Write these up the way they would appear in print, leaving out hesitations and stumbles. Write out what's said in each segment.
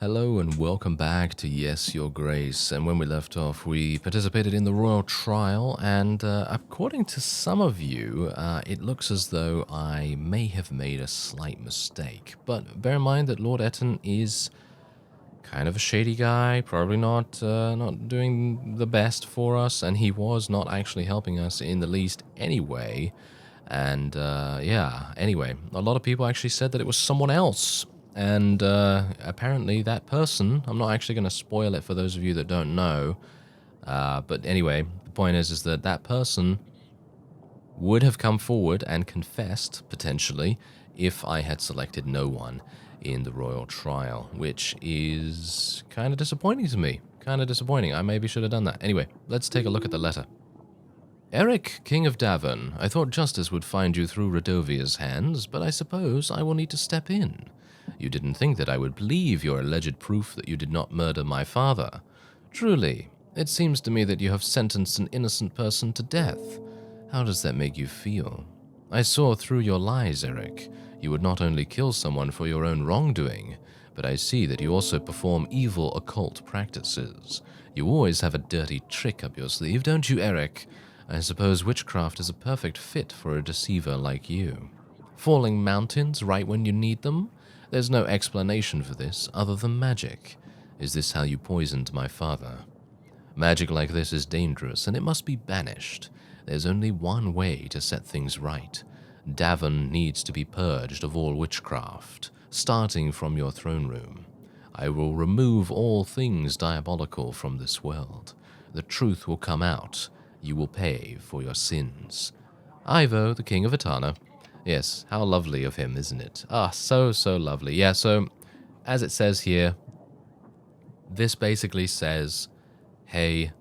Hello and welcome back to Yes, Your Grace. And when we left off, we participated in the royal trial, and according to some of you, it looks as though I may have made a slight mistake. But bear in mind that Lord Etten is kind of a shady guy, probably not doing the best for us, and he was not actually helping us in the least anyway. And yeah, anyway, a lot of people actually said that it was someone else. And apparently that person, I'm not actually going to spoil it for those of you that don't know, but anyway, the point is that that person would have come forward and confessed, potentially, if I had selected no one in the royal trial, which is kind of disappointing to me. Kind of disappointing. I maybe should have done that. Anyway, let's take a look at the letter. Eric, King of Davern, I thought justice would find you through Radovia's hands, but I suppose I will need to step in. You didn't think that I would believe your alleged proof that you did not murder my father. Truly, it seems to me that you have sentenced an innocent person to death. How does that make you feel? I saw through your lies, Eric. You would not only kill someone for your own wrongdoing, but I see that you also perform evil occult practices. You always have a dirty trick up your sleeve, don't you, Eric? I suppose witchcraft is a perfect fit for a deceiver like you. Falling mountains right when you need them? There's no explanation for this other than magic. Is this how you poisoned my father? Magic like this is dangerous, and it must be banished. There's only one way to set things right. Davern needs to be purged of all witchcraft, starting from your throne room. I will remove all things diabolical from this world. The truth will come out. You will pay for your sins. Ivo, the King of Etana. Yes, how lovely of him, isn't it? Ah, so lovely. Yeah, so, as it says here, this basically says, hey,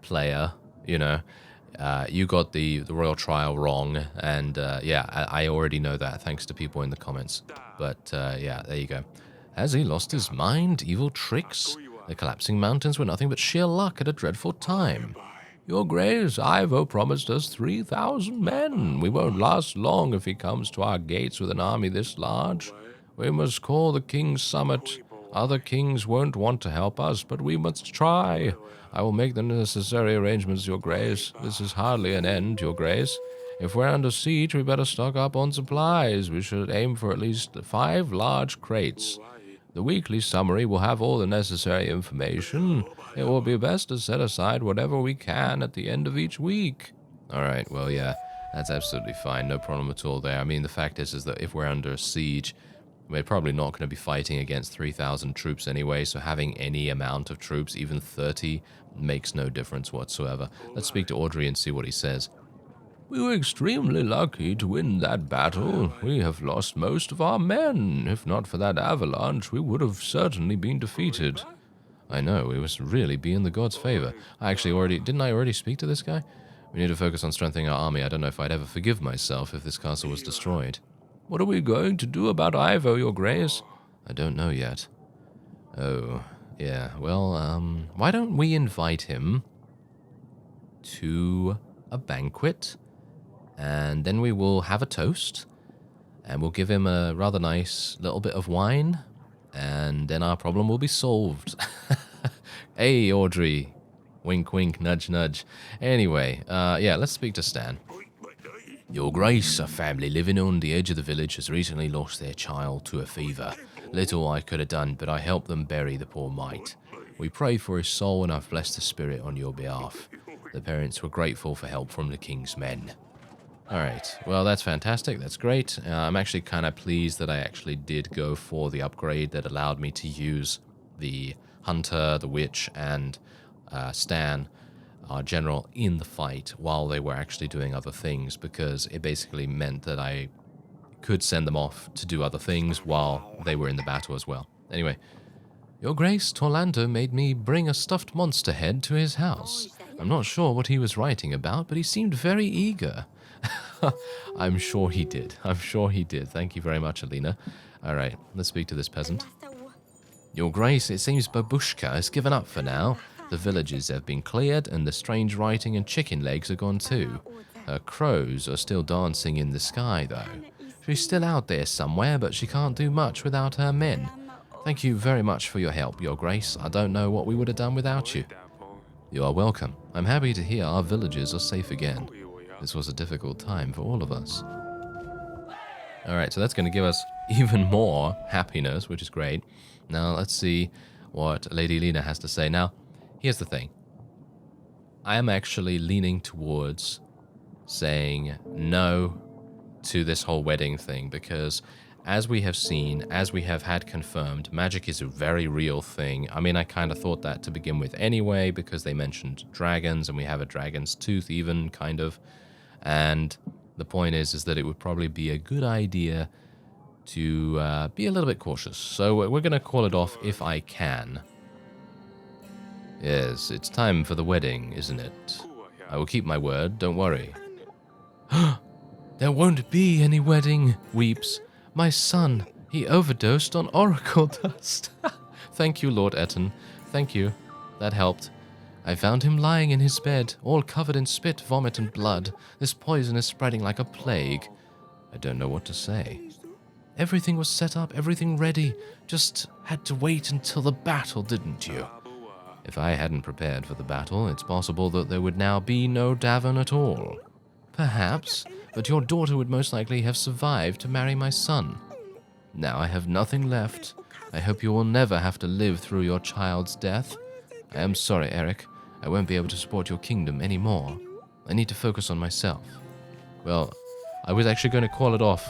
player, you got the royal trial wrong, and yeah, I already know that, thanks to people in the comments. But yeah, there you go. Has he lost his mind? Evil tricks? The collapsing mountains were nothing but sheer luck at a dreadful time. Your Grace, Ivo promised us 3,000 men. We won't last long if he comes to our gates with an army this large. We must call the king's summit. Other kings won't want to help us, but we must try. I will make the necessary arrangements, Your Grace. This is hardly an end, Your Grace. If we're under siege, we better stock up on supplies. We should aim for at least 5 large crates. The weekly summary will have all the necessary information. It will be best to set aside whatever we can at the end of each week. Alright, well, yeah, that's absolutely fine. No problem at all there. I mean, the fact is that if we're under siege, we're probably not going to be fighting against 3,000 troops anyway, so having any amount of troops, even 30, makes no difference whatsoever. Let's speak to Audrey and see what he says. We were extremely lucky to win that battle. We have lost most of our men. If not for that avalanche, we would have certainly been defeated. I know, it was really be in the gods' favor. Didn't I already speak to this guy? We need to focus on strengthening our army. I don't know if I'd ever forgive myself if this castle was destroyed. What are we going to do about Ivo, Your Grace? I don't know yet. Oh, yeah, well, why don't we invite him to a banquet? And then we will have a toast, and we'll give him a rather nice little bit of wine, and then our problem will be solved. Hey, Audrey. Wink, wink, nudge, nudge. Anyway, yeah, let's speak to Stan. Your Grace, a family living on the edge of the village has recently lost their child to a fever. Little I could have done, but I helped them bury the poor mite. We pray for his soul, and I've blessed the spirit on your behalf. The parents were grateful for help from the king's men. Alright, well that's fantastic, that's great. I'm actually kind of pleased that I actually did go for the upgrade that allowed me to use the Hunter, the Witch, and Stan, our general, in the fight while they were actually doing other things, because it basically meant that I could send them off to do other things while they were in the battle as well. Anyway, Your Grace, Torlando made me bring a stuffed monster head to his house. I'm not sure what he was writing about, but he seemed very eager. I'm sure he did. I'm sure he did. Thank you very much, Alina. Alright, let's speak to this peasant. Your Grace, it seems Babushka has given up for now. The villages have been cleared, and the strange writing and chicken legs are gone too. Her crows are still dancing in the sky, though. She's still out there somewhere, but she can't do much without her men. Thank you very much for your help, Your Grace. I don't know what we would have done without you. You are welcome. I'm happy to hear our villagers are safe again. This was a difficult time for all of us. Alright, so that's going to give us even more happiness, which is great. Now, let's see what Lady Lena has to say. Now, here's the thing. I am actually leaning towards saying no to this whole wedding thing, because as we have seen, as we have had confirmed, magic is a very real thing. I mean, I kind of thought that to begin with anyway, because they mentioned dragons, and we have a dragon's tooth even, kind of. And the point is that it would probably be a good idea to be a little bit cautious. So we're going to call it off if I can. Yes, it's time for the wedding, isn't it? I will keep my word, don't worry. There won't be any wedding, weeps. My son, he overdosed on oracle dust. Thank you, Lord Etten. Thank you. That helped. I found him lying in his bed, all covered in spit, vomit, and blood. This poison is spreading like a plague. I don't know what to say. Everything was set up, everything ready. Just had to wait until the battle, didn't you? If I hadn't prepared for the battle, it's possible that there would now be no Davin at all. Perhaps, but your daughter would most likely have survived to marry my son. Now I have nothing left. I hope you will never have to live through your child's death. I am sorry, Eric. I won't be able to support your kingdom anymore. I need to focus on myself. Well, I was actually going to call it off,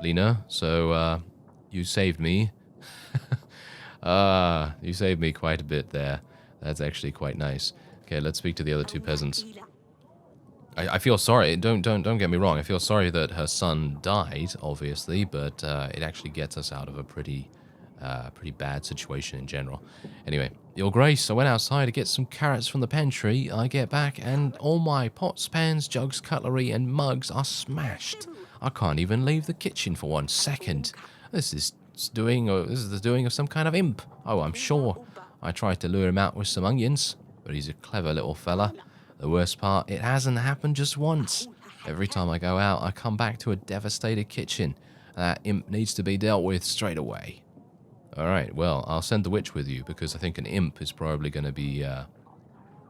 Lena, so you saved me. You saved me quite a bit there. That's actually quite nice. Okay, let's speak to the other two peasants. I feel sorry. Don't get me wrong. I feel sorry that her son died, obviously, but it actually gets us out of a pretty bad situation in general. Anyway, Your Grace, I went outside to get some carrots from the pantry. I get back and all my pots, pans, jugs, cutlery, and mugs are smashed. I can't even leave the kitchen for 1 second. This is the doing of some kind of imp. Oh, I'm sure. I tried to lure him out with some onions, but he's a clever little fella. The worst part, it hasn't happened just once. Every time I go out, I come back to a devastated kitchen. That imp needs to be dealt with straight away. Alright, well, I'll send the witch with you, because I think an imp is probably going to be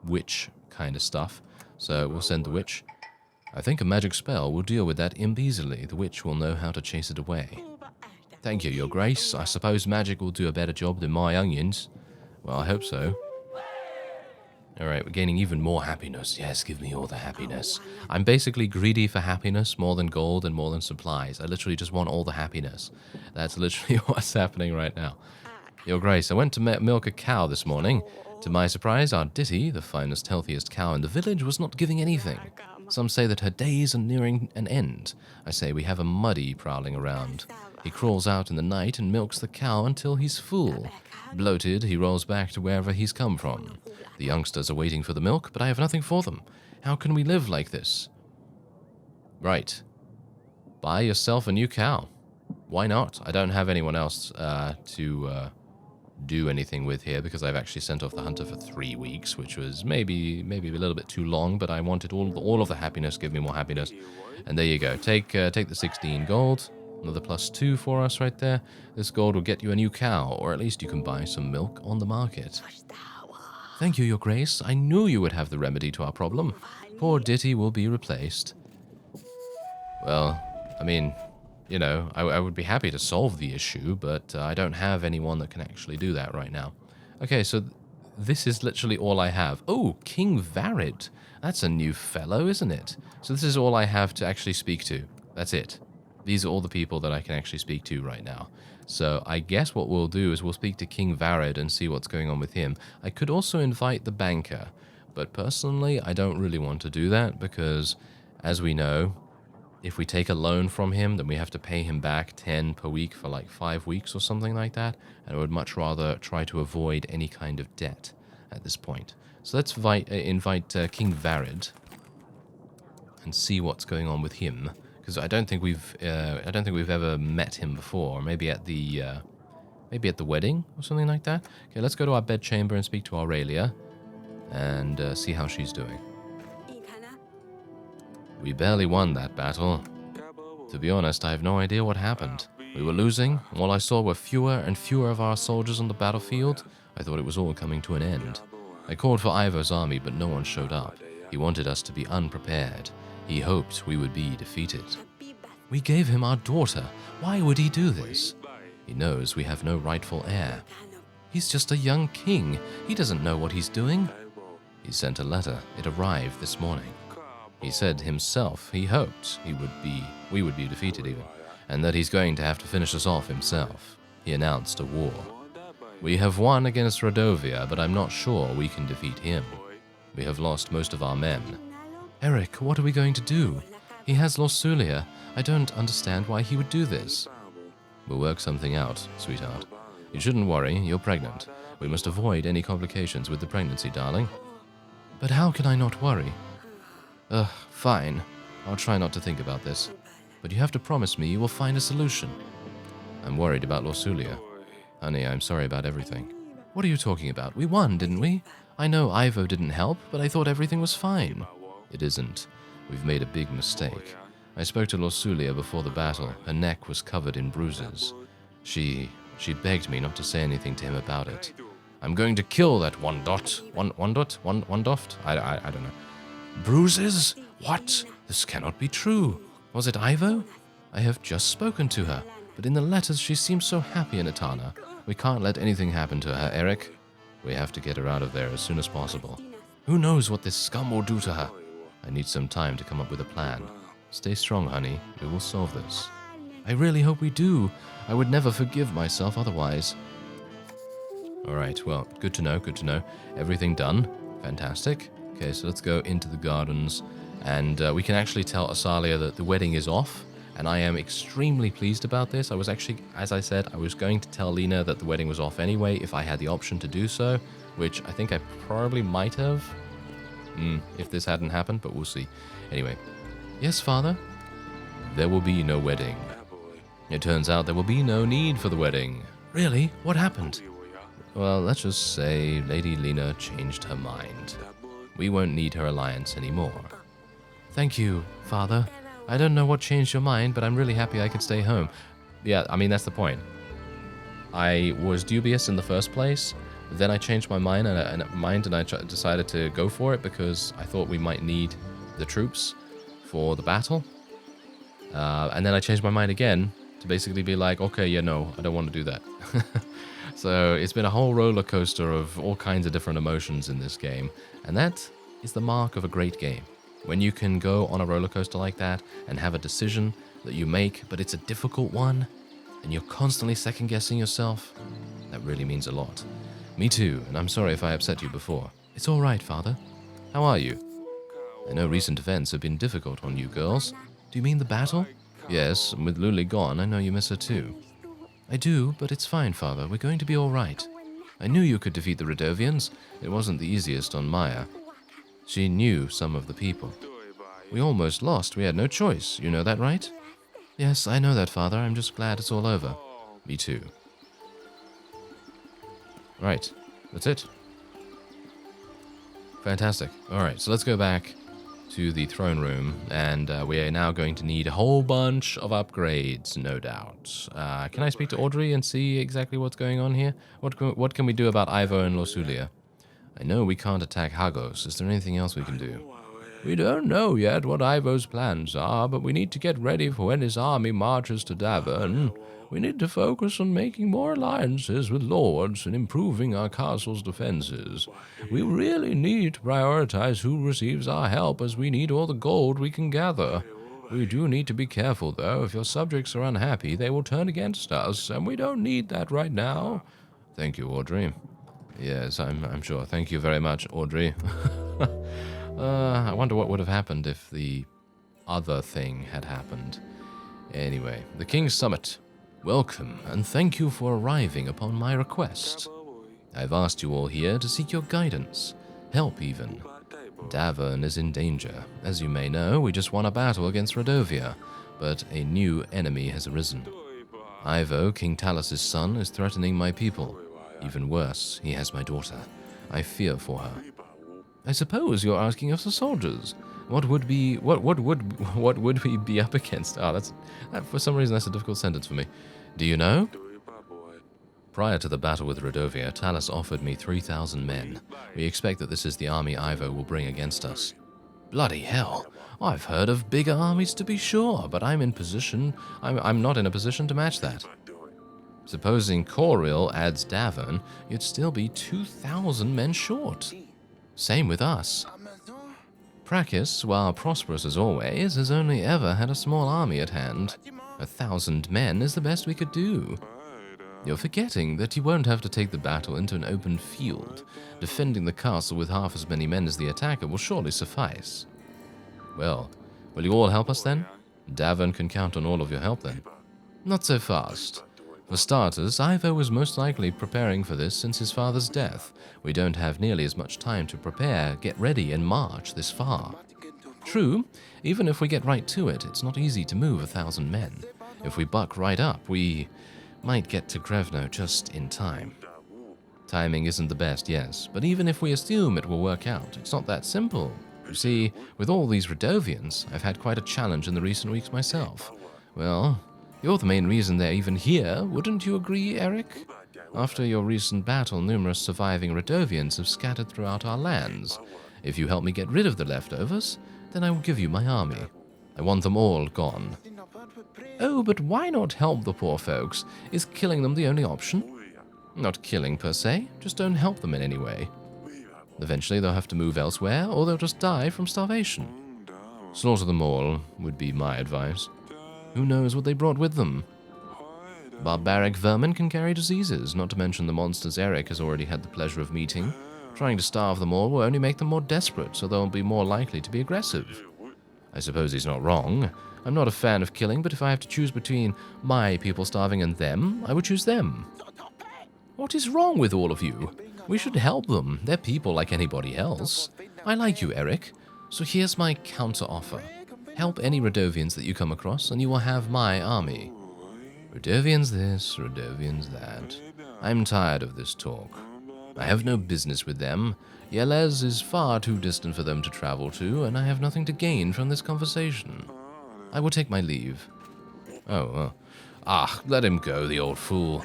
witch kind of stuff. So we'll send the witch. I think a magic spell will deal with that imp easily. The witch will know how to chase it away. Thank you, Your Grace. I suppose magic will do a better job than my onions. Well, I hope so. Alright, we're gaining even more happiness. Yes, give me all the happiness. I'm basically greedy for happiness more than gold and more than supplies. I literally just want all the happiness. That's literally what's happening right now. Your Grace, I went to milk a cow this morning. To my surprise, our Ditty, the finest, healthiest cow in the village, was not giving anything. Some say that her days are nearing an end. I say we have a muddy prowling around. He crawls out in the night and milks the cow until he's full. Bloated, he rolls back to wherever he's come from. The youngsters are waiting for the milk, but I have nothing for them. How can we live like this? Right. Buy yourself a new cow. Why not? I don't have anyone else to do anything with here, because I've actually sent off the hunter for 3 weeks, which was maybe a little bit too long, but I wanted all of the happiness. Give me more happiness. And there you go. Take the 16 gold. Another +2 for us right there. This gold will get you a new cow, or at least you can buy some milk on the market. Thank you, Your Grace. I knew you would have the remedy to our problem. Poor Ditty will be replaced. Well, I mean, you know, I would be happy to solve the issue, but I don't have anyone that can actually do that right now. Okay, so this is literally all I have. Oh, King Verad. That's a new fellow, isn't it? So this is all I have to actually speak to. That's it. These are all the people that I can actually speak to right now. So I guess what we'll do is we'll speak to King Verad and see what's going on with him. I could also invite the banker, but personally I don't really want to do that because, as we know, if we take a loan from him, then we have to pay him back 10 per week for like 5 weeks or something like that, and I would much rather try to avoid any kind of debt at this point. So let's invite King Verad and see what's going on with him. Because I don't think we've ever met him before. Maybe at the wedding or something like that. Okay, let's go to our bedchamber and speak to Aurelia, and see how she's doing. We barely won that battle. To be honest, I have no idea what happened. We were losing. All I saw were fewer and fewer of our soldiers on the battlefield. I thought it was all coming to an end. I called for Ivo's army, but no one showed up. He wanted us to be unprepared. He hoped we would be defeated. We gave him our daughter. Why would he do this? He knows we have no rightful heir. He's just a young king. He doesn't know what he's doing. He sent a letter. It arrived this morning. He said himself he hoped we would be defeated even, and that he's going to have to finish us off himself. He announced a war. We have won against Rodovia, but I'm not sure we can defeat him. We have lost most of our men. Eric, what are we going to do? He has Lordofcinder. I don't understand why he would do this. We'll work something out, sweetheart. You shouldn't worry, you're pregnant. We must avoid any complications with the pregnancy, darling. But how can I not worry? Fine. I'll try not to think about this. But you have to promise me you will find a solution. I'm worried about Lordofcinder. Honey, I'm sorry about everything. What are you talking about? We won, didn't we? I know Ivo didn't help, but I thought everything was fine. It isn't. We've made a big mistake. I spoke to Lordofcinder before the battle. Her neck was covered in bruises. She begged me not to say anything to him about it. I'm going to kill that one doft? I don't know. Bruises? What? This cannot be true. Was it Ivo? I have just spoken to her, but in the letters she seems so happy in Etana. We can't let anything happen to her, Eric. We have to get her out of there as soon as possible. Who knows what this scum will do to her? I need some time to come up with a plan. Stay strong, honey. We will solve this. I really hope we do. I would never forgive myself otherwise. Alright, well, good to know, good to know. Everything done. Fantastic. Okay, so let's go into the gardens. And we can actually tell Asalia that the wedding is off. And I am extremely pleased about this. I was actually, as I said, I was going to tell Lena that the wedding was off anyway if I had the option to do so. Which I think I probably might have. If this hadn't happened, but we'll see. Anyway. Yes, Father? There will be no wedding. It turns out there will be no need for the wedding. Really? What happened? Well, let's just say Lady Lena changed her mind. We won't need her alliance anymore. Thank you, Father. I don't know what changed your mind, but I'm really happy I could stay home. Yeah, I mean, that's the point. I was dubious in the first place. Then I changed my mind, and I decided to go for it because I thought we might need the troops for the battle. And then I changed my mind again to basically be like, okay, yeah, no, I don't want to do that. So it's been a whole roller coaster of all kinds of different emotions in this game. And that is the mark of a great game. When you can go on a roller coaster like that and have a decision that you make, but it's a difficult one, and you're constantly second-guessing yourself, that really means a lot. Me too, and I'm sorry if I upset you before. It's all right, Father. How are you? I know recent events have been difficult on you girls. Do you mean the battle? Yes, and with Luli gone, I know you miss her too. I do, but it's fine, Father. We're going to be all right. I knew you could defeat the Rodovians. It wasn't the easiest on Maya. She knew some of the people. We almost lost. We had no choice. You know that, right? Yes, I know that, Father. I'm just glad it's all over. Me too. Right. That's it. Fantastic. Alright, so let's go back to the throne room, and we are now going to need a whole bunch of upgrades, no doubt. Can I speak to Audrey and see exactly what's going on here? What can we do about Ivo and Lordofcinder? I know we can't attack Hagos. Is there anything else we can do? We don't know yet what Ivo's plans are, but we need to get ready for when his army marches to Davern. We need to focus on making more alliances with lords and improving our castle's defenses. We really need to prioritize who receives our help, as we need all the gold we can gather. We do need to be careful, though. If your subjects are unhappy, they will turn against us, and we don't need that right now. Thank you, Audrey. Yes, I'm sure. Thank you very much, Audrey. I wonder what would have happened if the other thing had happened. Anyway, the King's Summit. Welcome, and thank you for arriving upon my request. I've asked you all here to seek your guidance, help even. Davern is in danger. As you may know, we just won a battle against Rodovia, but a new enemy has arisen. Ivo, King Talus's son, is threatening my people. Even worse, he has my daughter. I fear for her. I suppose you're asking us, the soldiers. What would we be up against? For some reason that's a difficult sentence for me. Do you know? Prior to the battle with Rodovia, Talus offered me 3,000 men. We expect that this is the army Ivo will bring against us. Bloody hell. I've heard of bigger armies to be sure, but I'm not in a position to match that. Supposing Coril adds Davern, you'd still be 2,000 men short. Same with us. Prakis, while prosperous as always, has only ever had a small army at hand. 1,000 men is the best we could do. You're forgetting that you won't have to take the battle into an open field. Defending the castle with half as many men as the attacker will surely suffice. Well, will you all help us then? Davern can count on all of your help then. Not so fast. For starters, Ivo was most likely preparing for this since his father's death. We don't have nearly as much time to prepare, get ready, and march this far. True, even if we get right to it, it's not easy to move 1,000 men. If we buck right up, we might get to Grevno just in time. Timing isn't the best, yes, but even if we assume it will work out, it's not that simple. You see, with all these Rodovians, I've had quite a challenge in the recent weeks myself. Well, you're the main reason they're even here, wouldn't you agree, Eric? After your recent battle, numerous surviving Rodovians have scattered throughout our lands. If you help me get rid of the leftovers, then I will give you my army. I want them all gone. Oh, but why not help the poor folks? Is killing them the only option? Not killing per se, just don't help them in any way. Eventually they'll have to move elsewhere, or they'll just die from starvation. Slaughter them all would be my advice. Who knows what they brought with them? Barbaric vermin can carry diseases, not to mention the monsters Eric has already had the pleasure of meeting. Trying to starve them all will only make them more desperate, so they'll be more likely to be aggressive. I suppose he's not wrong. I'm not a fan of killing, but if I have to choose between my people starving and them, I would choose them. What is wrong with all of you? We should help them. They're people like anybody else. I like you, Eric. So here's my counter-offer. Help any Rodovians that you come across, and you will have my army. Rodovians this, Rodovians that. I'm tired of this talk. I have no business with them. Yelez is far too distant for them to travel to, and I have nothing to gain from this conversation. I will take my leave. Let him go, the old fool.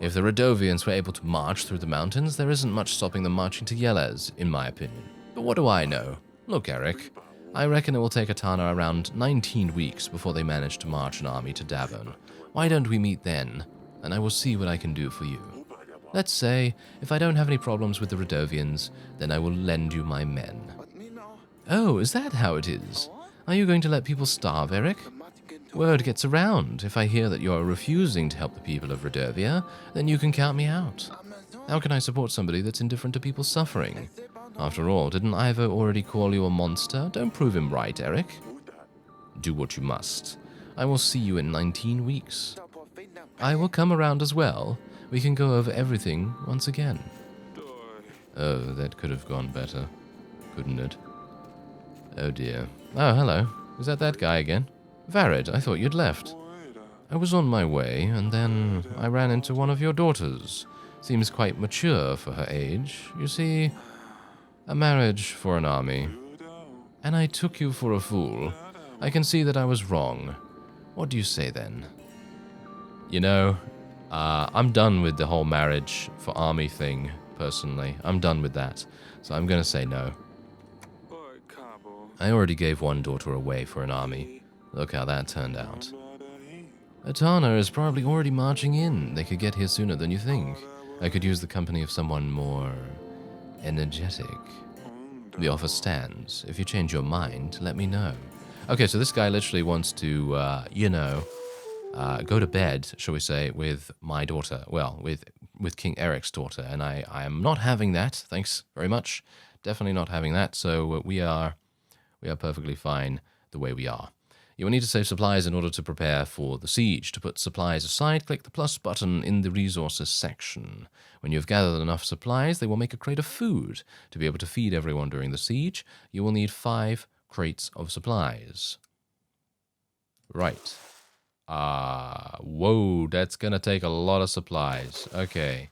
If the Rodovians were able to march through the mountains, there isn't much stopping them marching to Yelez, in my opinion. But what do I know? Look, Eric, I reckon it will take Atana around 19 weeks before they manage to march an army to Davern. Why don't we meet then, and I will see what I can do for you. Let's say, if I don't have any problems with the Rodovians, then I will lend you my men. Oh, is that how it is? Are you going to let people starve, Eric? Word gets around. If I hear that you're refusing to help the people of Rodovia, then you can count me out. How can I support somebody that's indifferent to people suffering? After all, didn't Ivo already call you a monster? Don't prove him right, Eric. Do what you must. I will see you in 19 weeks. I will come around as well. We can go over everything once again. Oh, that could have gone better, couldn't it? Oh dear. Oh, hello. Is that guy again? Verad, I thought you'd left. I was on my way, and then I ran into one of your daughters. Seems quite mature for her age. You see, a marriage for an army. And I took you for a fool. I can see that I was wrong. What do you say then? You know, I'm done with the whole marriage for army thing, personally. I'm done with that. So I'm gonna say no. I already gave one daughter away for an army. Look how that turned out. Atana is probably already marching in. They could get here sooner than you think. I could use the company of someone more energetic. The offer stands. If you change your mind, let me know. Okay, so this guy literally wants to, go to bed, shall we say, with my daughter. Well, with King Eric's daughter. And I am not having that. Thanks very much. Definitely not having that. So we are perfectly fine the way we are. You will need to save supplies in order to prepare for the siege. To put supplies aside, click the plus button in the resources section. When you have gathered enough supplies, they will make a crate of food. To be able to feed everyone during the siege, you will need 5 crates of supplies. Right. Whoa, that's gonna take a lot of supplies. Okay.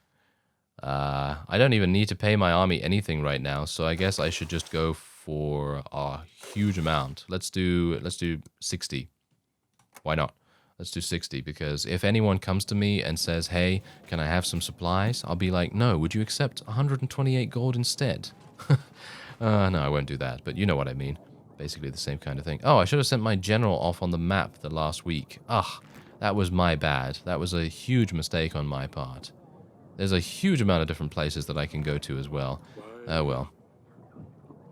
I don't even need to pay my army anything right now, so I guess I should just go for a huge amount. Let's do 60. Why not? Let's do 60, because if anyone comes to me and says, hey, can I have some supplies? I'll be like, no, would you accept 128 gold instead? No, I won't do that, but you know what I mean. Basically the same kind of thing. Oh, I should have sent my general off on the map the last week. Ugh, that was my bad. That was a huge mistake on my part. There's a huge amount of different places that I can go to as well. Oh well.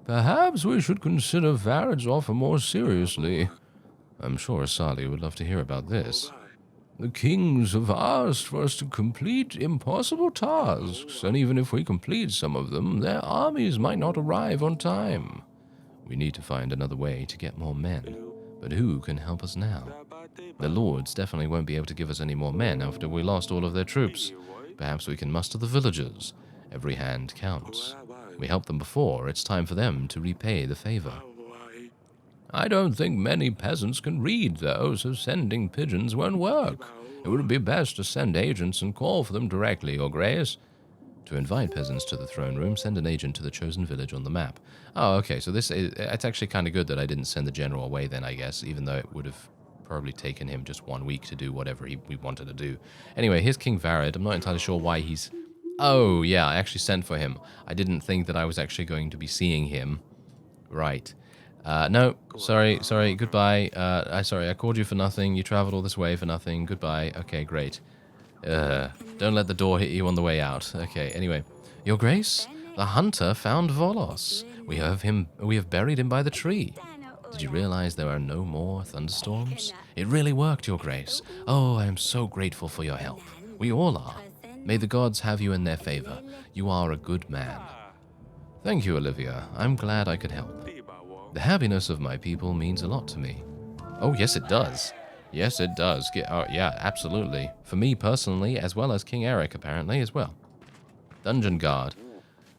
Perhaps we should consider Verad's offer more seriously. I'm sure Asali would love to hear about this. The kings have asked for us to complete impossible tasks, and even if we complete some of them, their armies might not arrive on time. We need to find another way to get more men. But who can help us now? The lords definitely won't be able to give us any more men after we lost all of their troops. Perhaps we can muster the villagers. Every hand counts. We helped them before. It's time for them to repay the favor. I don't think many peasants can read, though, so sending pigeons won't work. It would be best to send agents and call for them directly, Your Grace. To invite peasants to the throne room, send an agent to the chosen village on the map. Oh, okay, so it's actually kind of good that I didn't send the general away then, I guess, even though it would have probably taken him just 1 week to do whatever we wanted to do. Anyway, here's King Verad. I'm not entirely sure why he's... Oh, yeah, I actually sent for him. I didn't think that I was actually going to be seeing him. Right. No, sorry, goodbye. Sorry, I called you for nothing. You traveled all this way for nothing. Goodbye. Okay, great. Don't let the door hit you on the way out. Okay, anyway. Your Grace, the hunter found Volos. We have buried him by the tree. Did you realize there are no more thunderstorms? It really worked, Your Grace. Oh, I am so grateful for your help. We all are. May the gods have you in their favor. You are a good man. Thank you, Olivia. I'm glad I could help. The happiness of my people means a lot to me. Oh, yes, it does. Yes, it does. Yeah, absolutely. For me personally, as well as King Eric, apparently, as well. Dungeon Guard.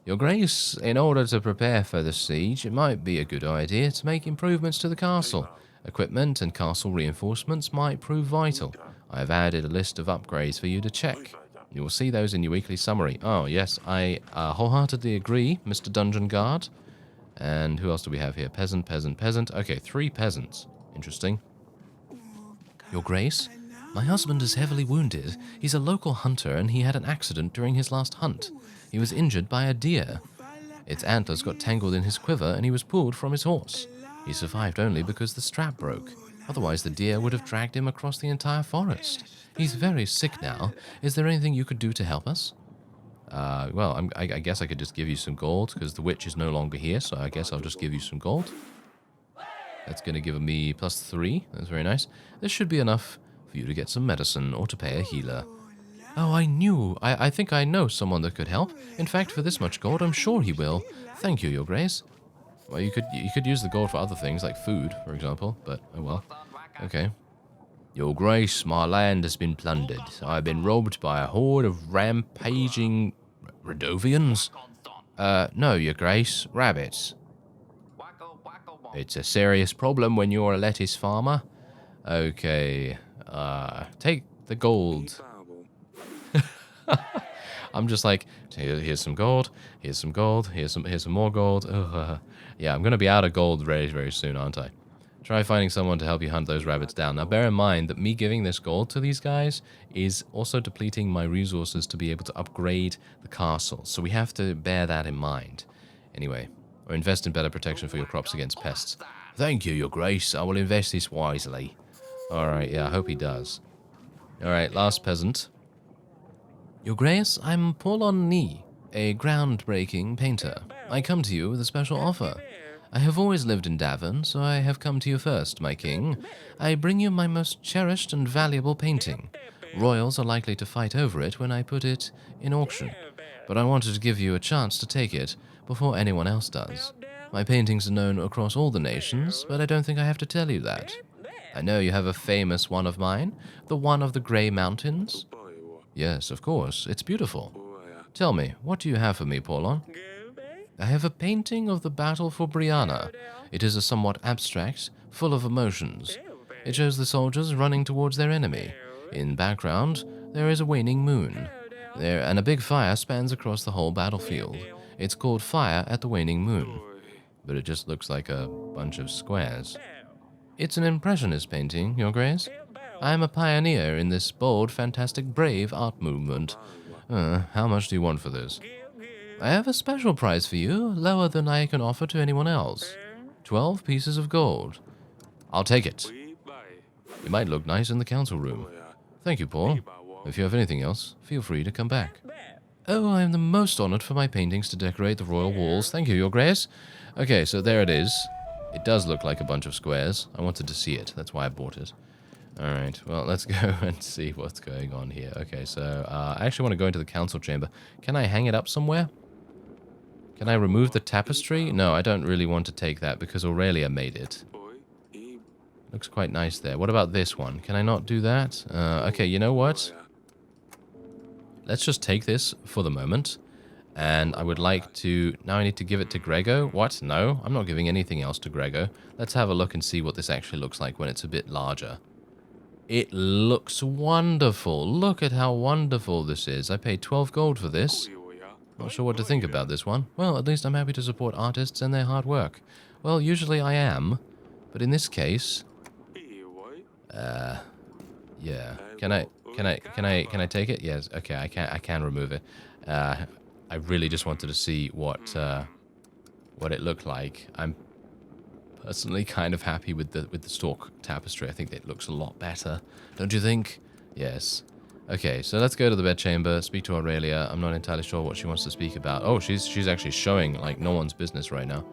Your Grace, in order to prepare for the siege, it might be a good idea to make improvements to the castle. Equipment and castle reinforcements might prove vital. I have added a list of upgrades for you to check. You will see those in your weekly summary. Oh, yes, I wholeheartedly agree, Mr. Dungeon Guard. And who else do we have here? Peasant. Okay, 3 peasants. Interesting. Your Grace, my husband is heavily wounded. He's a local hunter and he had an accident during his last hunt. He was injured by a deer. Its antlers got tangled in his quiver and he was pulled from his horse. He survived only because the strap broke. Otherwise the deer would have dragged him across the entire forest. He's very sick now. Is there anything you could do to help us? Well, I guess I could just give you some gold, because the witch is no longer here, so I guess I'll just give you some gold. That's going to give me +3. That's very nice. This should be enough for you to get some medicine or to pay a healer. Oh, I think I know someone that could help. In fact, for this much gold, I'm sure he will. Thank you, Your Grace. Well, you could use the gold for other things, like food, for example, but oh well. Okay. Your Grace, my land has been plundered. I have been robbed by a horde of rampaging... Radovians? No, Your Grace. Rabbits. It's a serious problem when you're a lettuce farmer. Okay. Take the gold. I'm just like, here's some gold, here's some gold, here's some more gold. Yeah, I'm going to be out of gold very, very soon, aren't I? Try finding someone to help you hunt those rabbits down. Now, bear in mind that me giving this gold to these guys is also depleting my resources to be able to upgrade the castle. So we have to bear that in mind. Anyway, or invest in better protection for your crops against pests. Thank you, Your Grace. I will invest this wisely. Alright, yeah, I hope he does. Alright, last peasant. Your Grace, I'm Paulon Nee, a groundbreaking painter. I come to you with a special offer. I have always lived in Davin, so I have come to you first, my king. I bring you my most cherished and valuable painting. Royals are likely to fight over it when I put it in auction, but I wanted to give you a chance to take it before anyone else does. My paintings are known across all the nations, but I don't think I have to tell you that. I know you have a famous one of mine, the one of the Grey Mountains. Yes, of course, it's beautiful. Tell me, what do you have for me, Paulon? I have a painting of the battle for Brianna. It is a somewhat abstract, full of emotions. It shows the soldiers running towards their enemy. In background, there is a waning moon. And a big fire spans across the whole battlefield. It's called Fire at the Waning Moon, but it just looks like a bunch of squares. It's an impressionist painting, Your Grace. I am a pioneer in this bold, fantastic, brave art movement. How much do you want for this? I have a special price for you, lower than I can offer to anyone else. 12 pieces of gold. I'll take it. It might look nice in the council room. Thank you, Paul. If you have anything else, feel free to come back. Oh, I am the most honored for my paintings to decorate the royal walls. Thank you, Your Grace. Okay, so there it is. It does look like a bunch of squares. I wanted to see it. That's why I bought it. Alright, well, let's go and see what's going on here. Okay, so I actually want to go into the council chamber. Can I hang it up somewhere? Can I remove the tapestry? No, I don't really want to take that because Aurelia made it. Looks quite nice there. What about this one? Can I not do that? Okay, you know what? Let's just take this for the moment. And I would like to... Now I need to give it to Grego. What? No, I'm not giving anything else to Grego. Let's have a look and see what this actually looks like when it's a bit larger. It looks wonderful. Look at how wonderful this is. I paid 12 gold for this. Not sure what to think about this one. Well, at least I'm happy to support artists and their hard work. Well, usually I am. But in this case... yeah. Can I take it? Yes. Okay, I can remove it. I really just wanted to see what it looked like. I'm personally kind of happy with the stork tapestry. I think it looks a lot better. Don't you think? Yes. Okay, so let's go to the bedchamber, speak to Aurelia. I'm not entirely sure what she wants to speak about. Oh, she's actually showing like no one's business right now.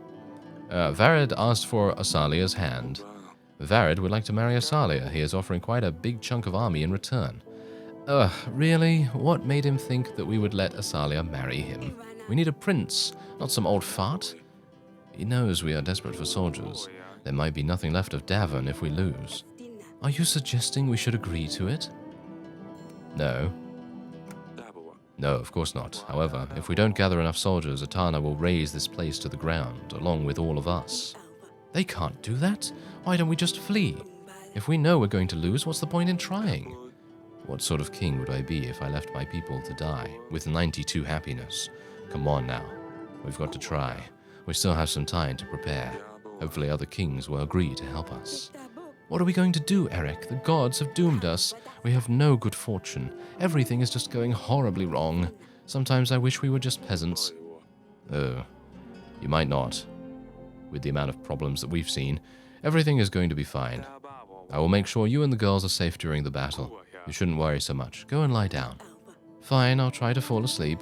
Verad asked for Asalia's hand. Verad would like to marry Asalia. He is offering quite a big chunk of army in return. Ugh, really? What made him think that we would let Asalia marry him? We need a prince, not some old fart. He knows we are desperate for soldiers. There might be nothing left of Davon if we lose. Are you suggesting we should agree to it? No. No, of course not. However, if we don't gather enough soldiers, Atana will raze this place to the ground, along with all of us. They can't do that. Why don't we just flee? If we know we're going to lose, what's the point in trying? What sort of king would I be if I left my people to die, with 92 happiness? Come on now. We've got to try. We still have some time to prepare. Hopefully other kings will agree to help us. What are we going to do, Eric? The gods have doomed us. We have no good fortune. Everything is just going horribly wrong. Sometimes I wish we were just peasants. Oh, you might not. With the amount of problems that we've seen, everything is going to be fine. I will make sure you and the girls are safe during the battle. You shouldn't worry so much. Go and lie down. Fine, I'll try to fall asleep.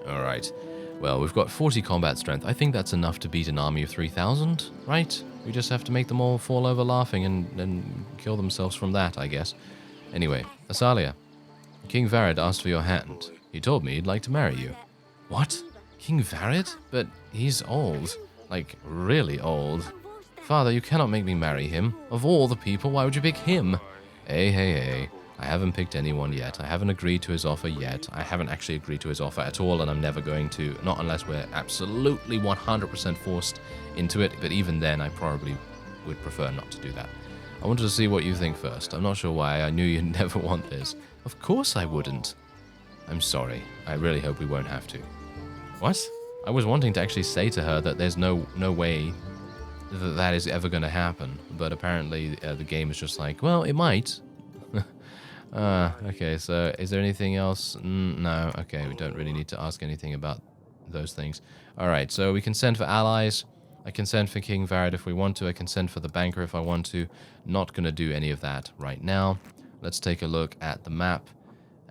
Alright. Well, we've got 40 combat strength. I think that's enough to beat an army of 3,000, right? We just have to make them all fall over laughing and kill themselves from that, I guess. Anyway, Asalia. King Verad asked for your hand. He told me he'd like to marry you. What? King Verad? But he's old. Like, really old. Father, you cannot make me marry him. Of all the people, why would you pick him? Hey. I haven't picked anyone yet. I haven't agreed to his offer yet. I haven't actually agreed to his offer at all, and I'm never going to. Not unless we're absolutely 100% forced into it, but even then, I probably would prefer not to do that. I wanted to see what you think first. I'm not sure why. I knew you'd never want this. Of course I wouldn't. I'm sorry. I really hope we won't have to. What? I was wanting to actually say to her that there's no way that is ever going to happen, but apparently the game is just like, well, it might. Okay, so is there anything else? No, okay, we don't really need to ask anything about those things. Alright, so we can send for allies. I can send for King Verad if we want to. I can send for the banker if I want to. Not going to do any of that right now. Let's take a look at the map.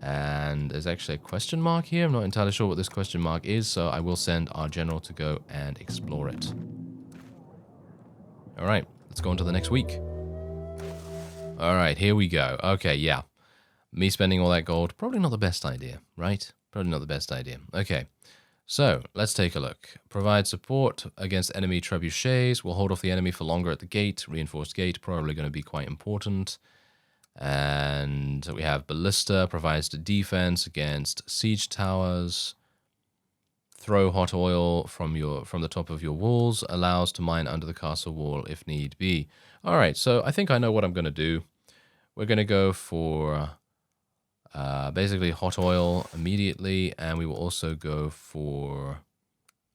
And there's actually a question mark here. I'm not entirely sure what this question mark is, so I will send our general to go and explore it. Alright, let's go on to the next week. Alright, here we go. Okay, yeah. Me spending all that gold, probably not the best idea, right? Probably not the best idea. Okay, so let's take a look. Provide support against enemy trebuchets. We'll hold off the enemy for longer at the gate. Reinforced gate, probably going to be quite important. And we have Ballista, provides the defense against siege towers. Throw hot oil from the top of your walls. Allows to mine under the castle wall if need be. All right, so I think I know what I'm going to do. We're going to go for basically hot oil immediately, and we will also go for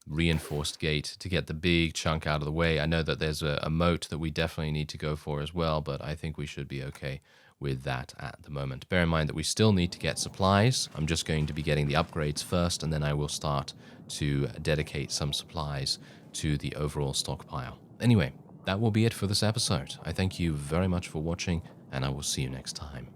reinforced gate to get the big chunk out of the way. I know that there's a moat that we definitely need to go for as well, but I think we should be okay with that at the moment. Bear in mind that we still need to get supplies. I'm just going to be getting the upgrades first, and then I will start to dedicate some supplies to the overall stockpile. Anyway, that will be it for this episode. I thank you very much for watching, and I will see you next time.